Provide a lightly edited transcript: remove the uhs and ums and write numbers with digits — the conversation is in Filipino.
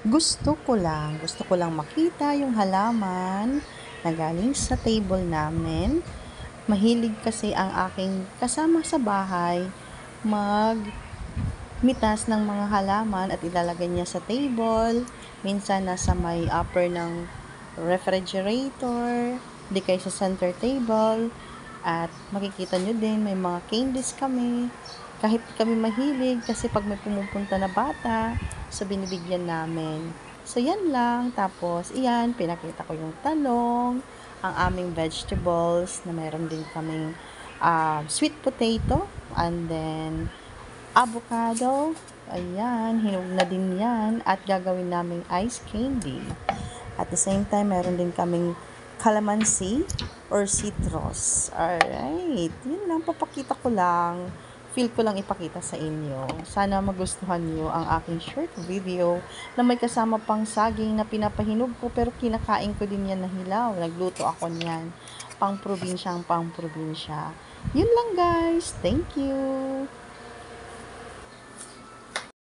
Gusto ko lang makita yung halaman na galing sa table namin. Mahilig kasi ang aking kasama sa bahay magmitas ng mga halaman at ilalagay niya sa table. Minsan nasa may upper ng refrigerator, di kaya sa center table. At makikita nyo din, may mga candies kami. Kahit kami mahilig, kasi pag may pumupunta na bata, so binibigyan namin. So, yan lang. Tapos, iyan, pinakita ko yung talong, ang aming vegetables, na meron din kaming sweet potato, and then, avocado. Ayan, hinog na din yan. At gagawin naming ice candy. At the same time, meron din kaming calamansi or citrus. Alright. Yun lang, papakita ko lang. Feel ko lang ipakita sa inyo. Sana magustuhan nyo ang aking short video na may kasama pang saging na pinapahinog ko pero kinakain ko din yan na hilaw. Nagluto ako niyan. Pang probinsya. Yun lang guys. Thank you.